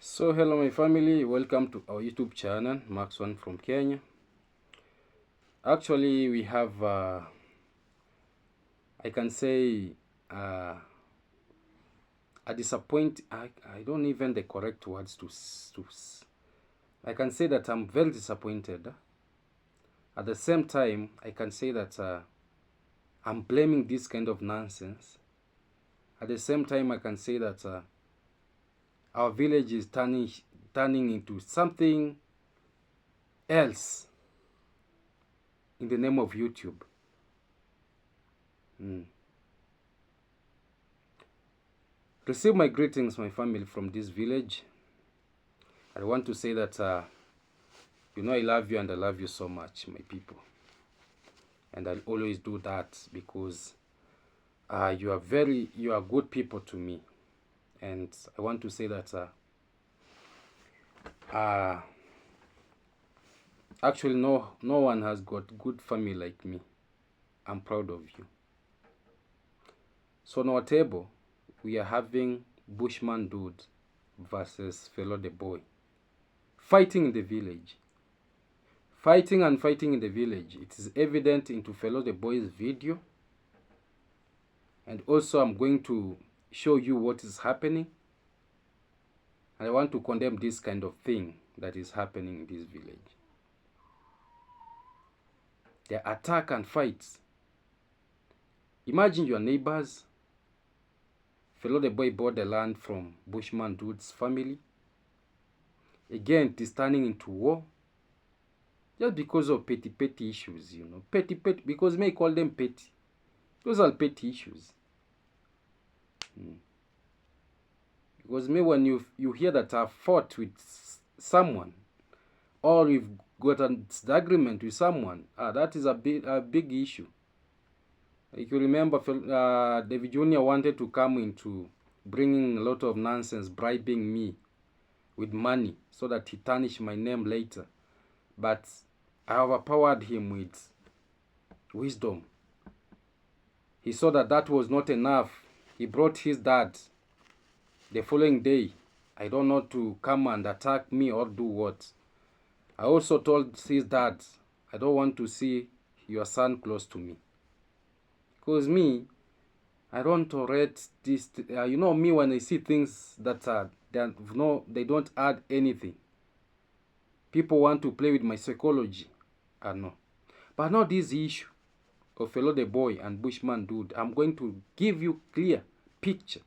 So hello my family, welcome to our YouTube channel, Max1 from Kenya. Actually we have, I can say, a disappoint. I don't even the correct words to I can say that I'm very disappointed. At the same time, I can say that I'm blaming this kind of nonsense. At the same time, I can say that our village is turning into something else in the name of YouTube. Receive my greetings, my family, from this village. I want to say that you know I love you and I love you so much, my people. And I'll always do that because you are good people to me. And I want to say that actually no one has got good family like me. I'm proud of you. So on our table, we are having Bushman Dude versus Felo the Boy. Fighting in the village. Fighting and fighting in the village. It is evident into Felo the Boy's video. And also I'm going to show you what is happening. And I want to condemn this kind of thing that is happening in this village. The attack and fights. Imagine your neighbors. Felo the Boy bought the land from Bushman Dude's family. Again, it is turning into war. Just because of petty issues, you know. Petty, because may call them petty. Those are petty issues. Because me, when you hear that I've fought with someone, or you've got a disagreement with someone, that is a big issue. If you remember, David Jr. wanted to come into bringing a lot of nonsense, bribing me with money so that he tarnish my name later. But I overpowered him with wisdom. He saw that that was not enough. He brought his dad the following day. I don't know, to come and attack me or do what. I also told his dad, I don't want to see your son close to me. Because me, I don't tolerate this. You know me, when I see things that they don't add anything. People want to play with my psychology. I know. But not this issue of Felo the Boy and Bushman Dude. I'm going to give you clear picture,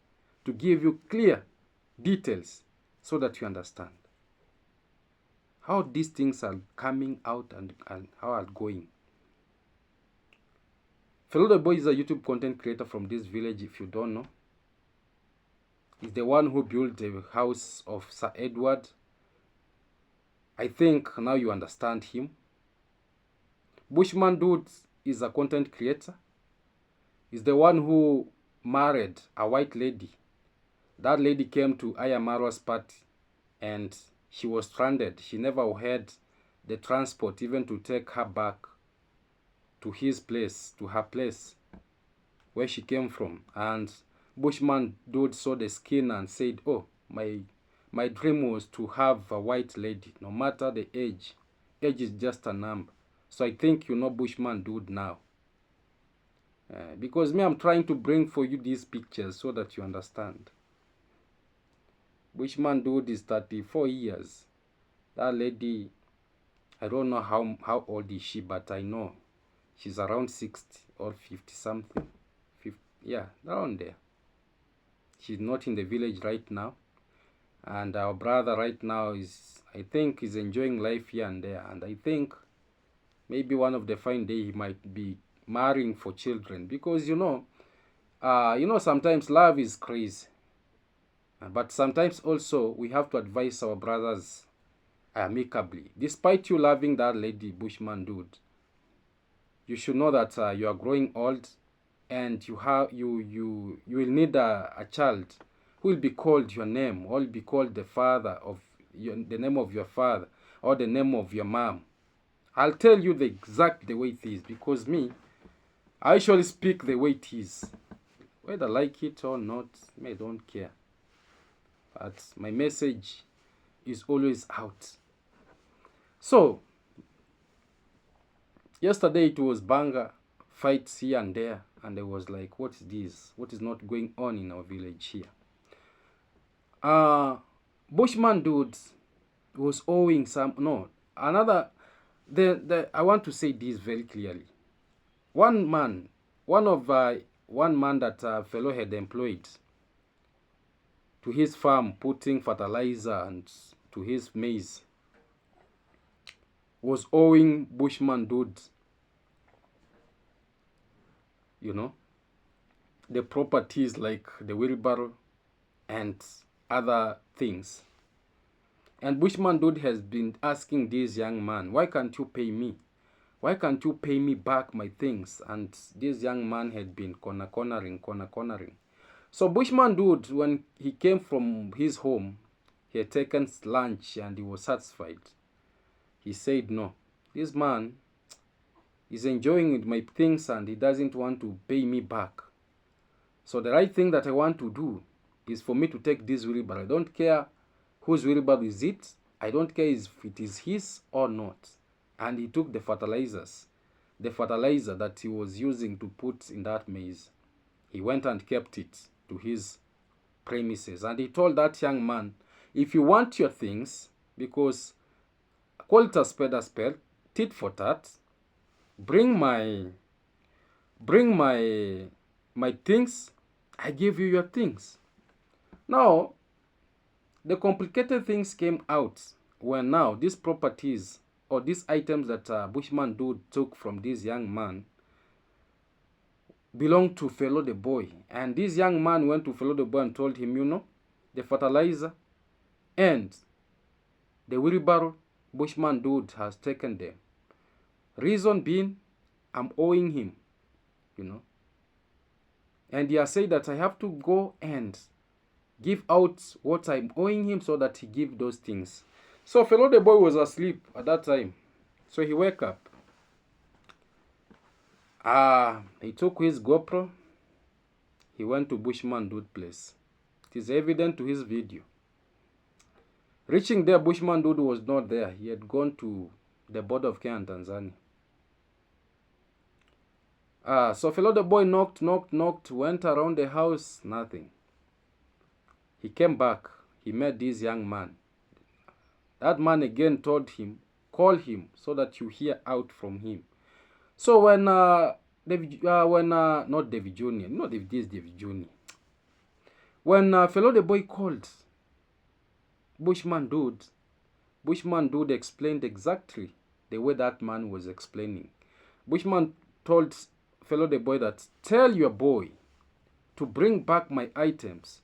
to give you clear details so that you understand how these things are coming out and how are going. Felo the Boy is a YouTube content creator from this village, if you don't know. He's the one who built the house of Sir Edward. I think now you understand him. Bushman Dude is a content creator. He's the one who married a white lady. That lady came to Ayamara's party and she was stranded. She never had the transport even to take her back to his place, to her place where she came from. And Bushman Dude saw the skin and said, oh, my dream was to have a white lady, no matter the age. Age is just a number. So I think you know Bushman Dude now. Because me, I'm trying to bring for you these pictures so that you understand. Bushman Dude is 34 years. That lady, I don't know how old is she, but I know she's around 60 or 50 something. 50, yeah, around there. She's not in the village right now. And our brother right now is, I think, is enjoying life here and there. And I think maybe one of the fine day he might be marrying for children. Because you know sometimes love is crazy. But sometimes also we have to advise our brothers amicably. Despite you loving that lady, Bushman Dude, you should know that you are growing old, and you will need a child who will be called your name, or will be called the father of the name of your father, or the name of your mom. I'll tell you the way it is, because me, I usually speak the way it is. Whether I like it or not, I don't care. But my message is always out. So yesterday it was banger fights here and there, and I was like, what is this? What is not going on in our village here? Bushman dude was owing some, no, another, I want to say this very clearly. One man that fellow had employed to his farm, putting fertilizer and to his maize, was owing Bushman dude, the properties like the wheelbarrow and other things. And Bushman dude has been asking this young man, why can't you pay me? Why can't you pay me back my things? And this young man had been cornering. So Bushman dude, when he came from his home, he had taken lunch and he was satisfied. He said, no, this man is enjoying my things and he doesn't want to pay me back. So the right thing that I want to do is for me to take this wheelbarrow. I don't care whose wheelbarrow is it. I don't care if it is his or not. And he took the fertilizer that he was using to put in that maize. He went and kept it to his premises. And he told that young man, if you want your things, because call it a spade, tit for tat, bring my things, I give you your things. Now, the complicated things came out when now these properties or these items that Bushman dude took from this young man belonged to fellow the boy. And this young man went to fellow the boy and told him, the fertilizer and the wheelbarrow, Bushman dude has taken them. Reason being, I'm owing him, And he has said that I have to go and give out what I'm owing him so that he give those things. So fellow the boy was asleep at that time. So he woke up. He took his GoPro. He went to Bushman dude place. It is evident to his video. Reaching there, Bushman dude was not there. He had gone to the border of Kenya and Tanzania. So fellow the boy knocked, went around the house, nothing. He came back. He met this young man. That man again told him, call him so that you hear out from him. So when not David Jr., David Jr. When fellow the boy called Bushman dude explained exactly the way that man was explaining. Bushman told fellow the boy that, tell your boy to bring back my items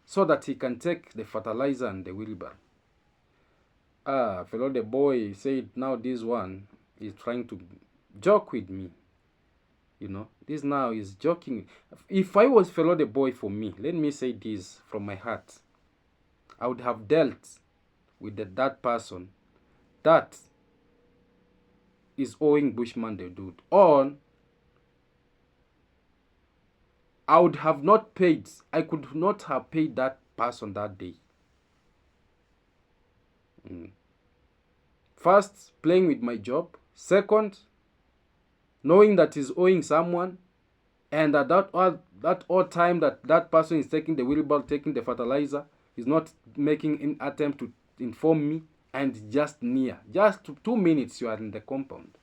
so that he can take the fertilizer and the wheelbarrow. Fellow the boy said, now this one is trying to joke with me. This now is joking. If I was fellow the boy, for me, let me say this from my heart, I would have dealt with that person that is owing Bushman the dude. Or I would have not paid. I could not have paid that person that day. First, playing with my job. Second, knowing that he's owing someone. And at that odd time that person is taking the wheelbarrow, taking the fertilizer, he's not making an attempt to inform me. And just 2 minutes, you are in the compound.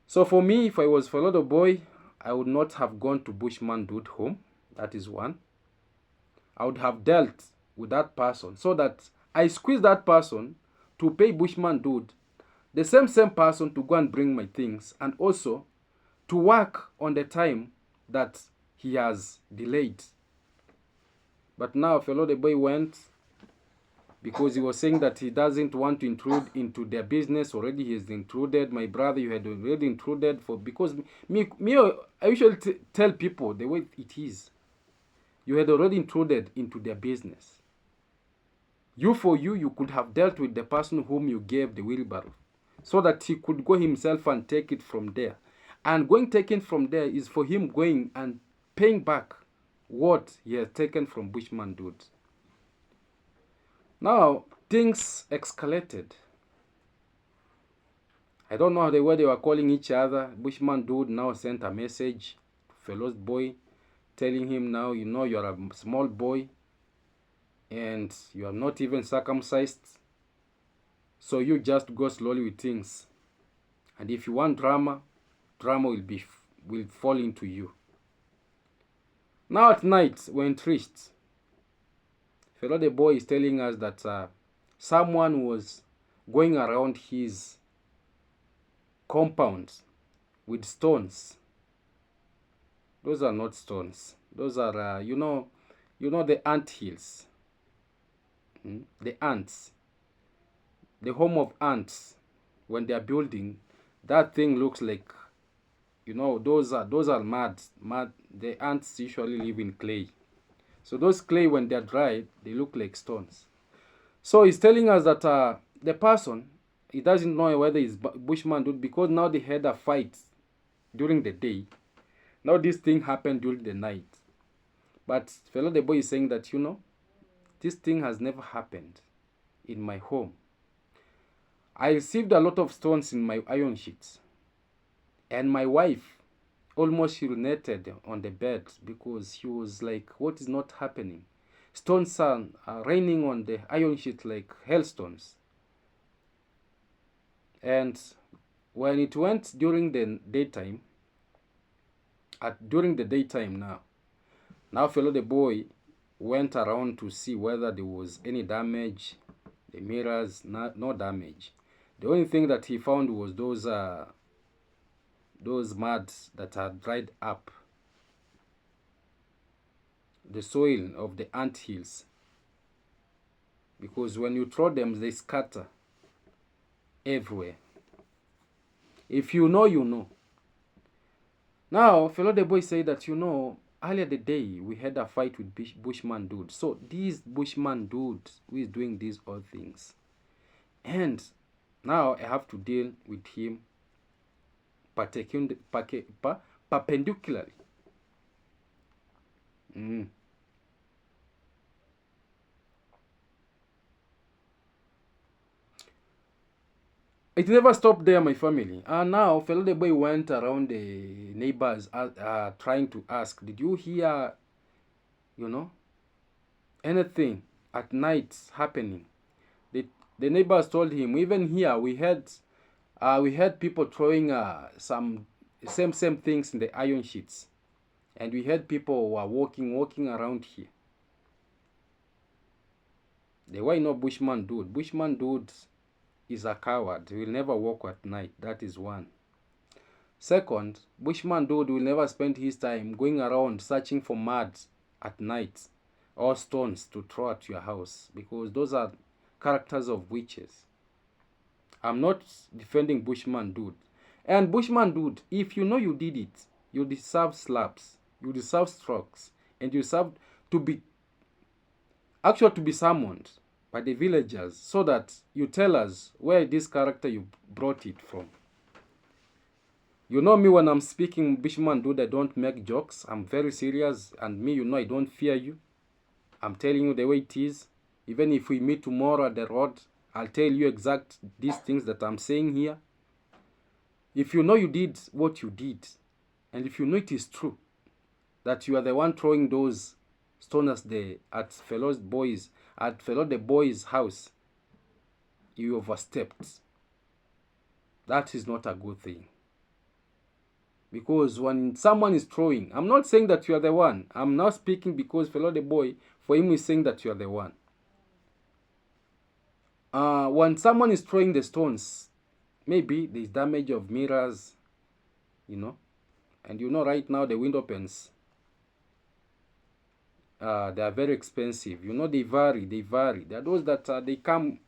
So for me, if I was fellow the boy, I would not have gone to Bushman dude home. That is one. I would have dealt with that person so that I squeeze that person to pay Bushman dude, the same person to go and bring my things, and also to work on the time that he has delayed. But now fellow the boy went because he was saying that he doesn't want to intrude into their business. Already he has intruded. My brother, you had already intruded because I usually tell people the way it is. You had already intruded into their business. You could have dealt with the person whom you gave the wheelbarrow so that he could go himself and take it from there. And taking from there is for him going and paying back what he has taken from Bushman dude. Now, things escalated. I don't know where they were calling each other. Bushman dude now sent a message to Felo's boy telling him, now, you know, you're a small boy and you are not even circumcised. So you just go slowly with things. And if you want drama, drama will fall into you. Now at night, when Trisht, Felo the boy is telling us that someone was going around his compound with stones. Those are not stones. Those are, you know the ant hills. The ants. The home of ants. When they are building, that thing looks like, you know, those are mud. The ants usually live in clay. So those clay, when they're dry, they look like stones. So he's telling us that the person, he doesn't know whether he's bushman dude, because now they had a fight during the day. Now this thing happened during the night. But Felo the boy is saying that, you know, this thing has never happened in my home. I received a lot of stones in my iron sheets. And my wife almost urinated on the bed because she was like, what is not happening? Stones are raining on the iron sheet like hailstones. And when it went during the daytime, now Felo the boy went around to see whether there was any damage. The mirrors, no damage. The only thing that he found was those muds that are dried up, the soil of the ant hills, because when you throw them, they scatter everywhere. If you know, you know. Now, Felo the boy said that, you know, earlier the day we had a fight with bushman dude. So this bushman dude who is doing these odd things, and now I have to deal with him perpendicularly. It never stopped there, my family. And now Felo the boy went around the neighbors trying to ask, did you hear, you know, anything at night happening? The neighbors told him, even here we had people throwing some same things in the iron sheets, and we had people who were walking around here. They were no bushman dude. Bushman dude is a coward. He will never walk at night. That is one. Second, bushman dude will never spend his time going around searching for mud at night or stones to throw at your house, because those are characters of witches. I'm not defending bushman dude. And bushman dude, if you know you did it, you deserve slaps, you deserve strokes, and you deserve to be summoned by the villagers so that you tell us where this character you brought it from. You know me, when I'm speaking bushman dude, I don't make jokes. I'm very serious, and me, you know, I don't fear you. I'm telling you the way it is. Even if we meet tomorrow at the road, I'll tell you exact these things that I'm saying here. If you know you did what you did, and if you know it is true, that you are the one throwing those stones at Felo the boy's house, you overstepped. That is not a good thing. Because when someone is throwing, I'm not saying that you are the one. I'm now speaking because Felo the boy, for him, is saying that you are the one. When someone is throwing the stones, maybe there's damage of mirrors, you know. And you know, right now the window panes, they are very expensive. You know, they vary. There are those that they come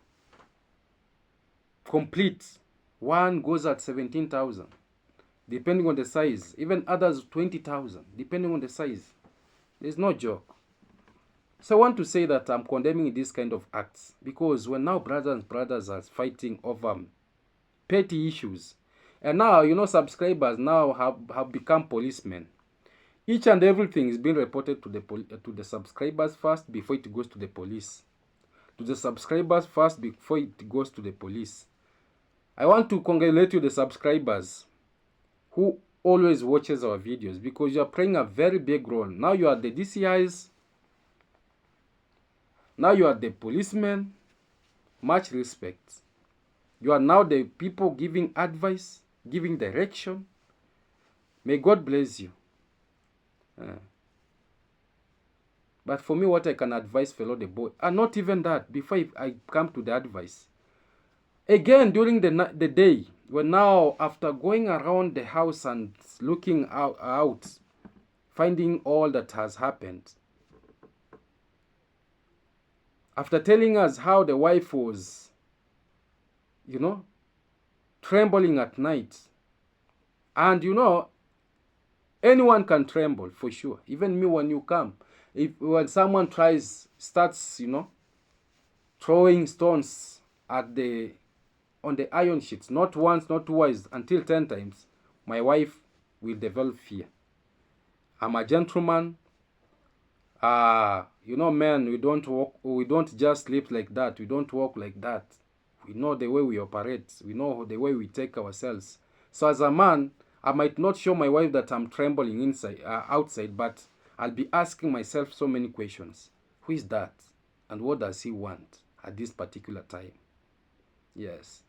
complete. One goes at 17,000, depending on the size. Even others 20,000, depending on the size. There's no joke. So I want to say that I'm condemning this kind of acts, because when now brothers are fighting over petty issues, and now, you know, subscribers now have become policemen. Each and everything is being reported to the subscribers first before it goes to the police. to the subscribers first before it goes to the police. I want to congratulate you, the subscribers who always watches our videos, because you are playing a very big role. Now you are the DCIs. Now you are the policemen. Much respect. You are now the people giving advice, giving direction. May God bless you. But for me, what I can advise fellow the boy, and not even that, before I come to the advice. Again, during the day, when now after going around the house and looking out, finding all that has happened, after telling us how the wife was, trembling at night, and anyone can tremble for sure. Even me, when you come, when someone starts, throwing stones on the iron sheets, not once, not twice, until 10 times, my wife will develop fear. I'm a gentleman. Men, we don't just sleep like that. We don't walk like that. We know the way we operate. We know the way we take ourselves. So as a man, I might not show my wife that I'm trembling outside, but I'll be asking myself so many questions. Who is that? And what does he want at this particular time? Yes.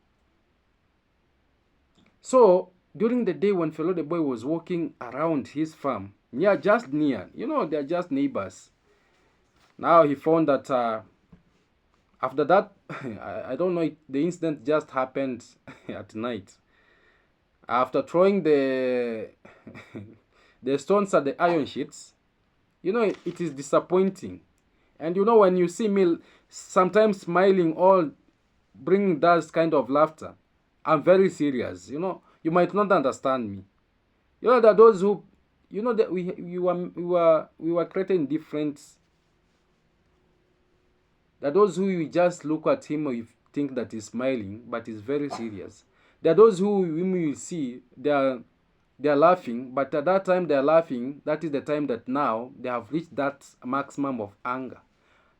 So, during the day when fellow the boy was walking around his farm, they're just neighbors. Now he found that after that, I don't know, the incident just happened at night. After throwing the stones at the iron sheets, it is disappointing. And when you see me sometimes smiling or bringing that kind of laughter, I'm very serious. You might not understand me. That those who, that we were creating different. That those who you just look at him or you think that he's smiling, but he's very serious. There are those who you see they are laughing, but at that time they are laughing. That is the time that now they have reached that maximum of anger.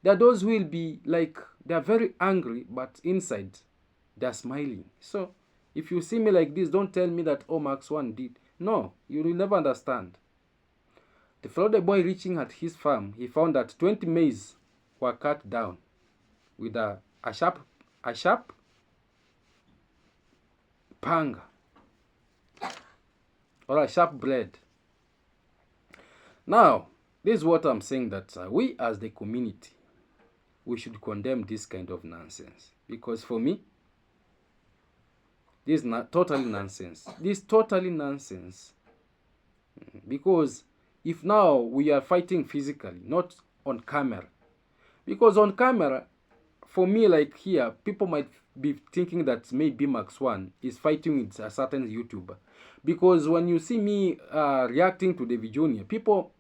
There are those who will be like they are very angry, but inside they are smiling. So if you see me like this, don't tell me that Max 1 did. No, you will never understand. The fellow boy reaching at his farm, he found that 20 maize were cut down with a sharp panga or a sharp blade. Now, this is what I'm saying, that we as the community, we should condemn this kind of nonsense. Because for me, this is totally nonsense. This is totally nonsense. Because if now we are fighting physically, not on camera. Because on camera, for me, like here, people might be thinking that maybe Max 1 is fighting with a certain YouTuber. Because when you see me reacting to David Jr., people,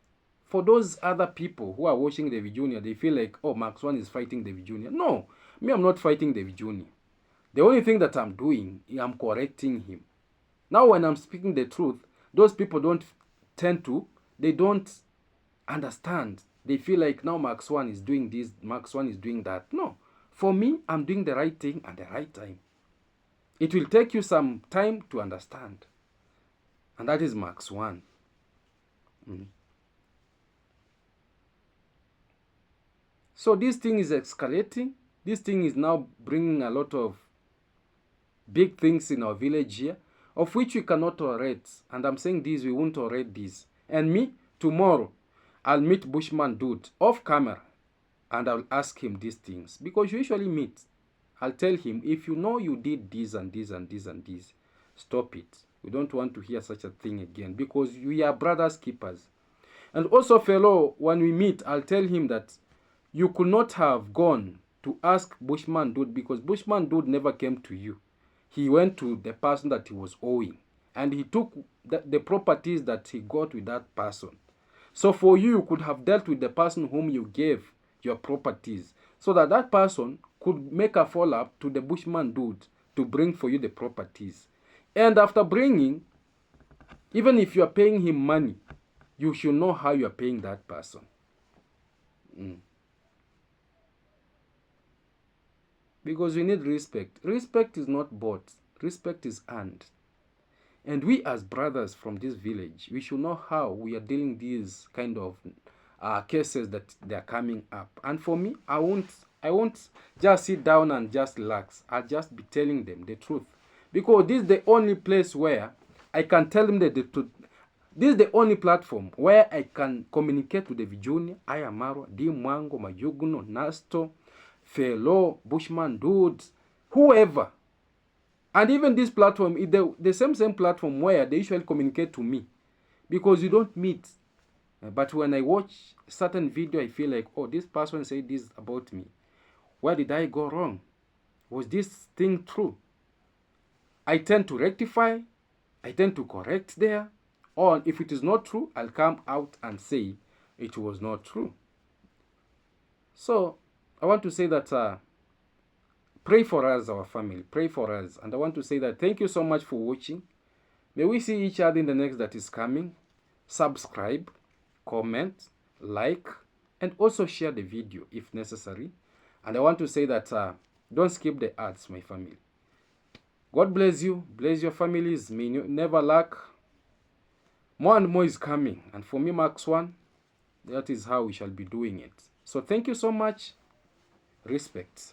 for those other people who are watching David Jr., they feel like, Max 1 is fighting David Jr. No, me, I'm not fighting David Jr. The only thing that I'm doing, I'm correcting him. Now, when I'm speaking the truth, those people don't understand. They feel like now Max 1 is doing this, Max 1 is doing that. No. For me, I'm doing the right thing at the right time. It will take you some time to understand. And that is Max 1. So this thing is escalating. This thing is now bringing a lot of big things in our village here, of which we cannot tolerate. And I'm saying this, we won't tolerate this. And me, tomorrow, I'll meet Bushman Dude off camera. And I'll ask him these things. Because you usually meet. I'll tell him, if you know you did this and this and this and this, stop it. We don't want to hear such a thing again. Because we are brothers keepers. And also, fellow, when we meet, I'll tell him that you could not have gone to ask Bushman Dude, because Bushman Dude never came to you. He went to the person that he was owing. And he took the properties that he got with that person. So for you, you could have dealt with the person whom you gave your properties, so that that person could make a follow-up to the Bushman Dude to bring for you the properties. And after bringing, even if you are paying him money, you should know how you are paying that person. because we need respect. Respect is not bought. Respect is earned. And we as brothers from this village, we should know how we are dealing these kind of cases that they are coming up. And for me, I won't just sit down and just relax. I'll just be telling them the truth, because this is the only place where I can tell them the truth. This is the only platform where I can communicate with the Vijuni, Ayamarwa, Di Mwango, Majuguno, Nasto, Felo, Bushman, Dudes, whoever. And even this platform is the same platform where they usually communicate to me, because you don't meet. But when I watch certain video, I feel like, oh, this person said this about me. Where did I go wrong? Was this thing true? I tend to rectify. I tend to correct there. Or if it is not true, I'll come out and say it was not true. So I want to say that pray for us, our family. Pray for us. And I want to say that thank you so much for watching. May we see each other in the next that is coming. Subscribe, comment, like, and also share the video if necessary. And I want to say that don't skip the ads, my family. God bless you. Bless your families. May you never lack. More and more is coming. And for me, Max One, that is how we shall be doing it. So thank you so much. Respect.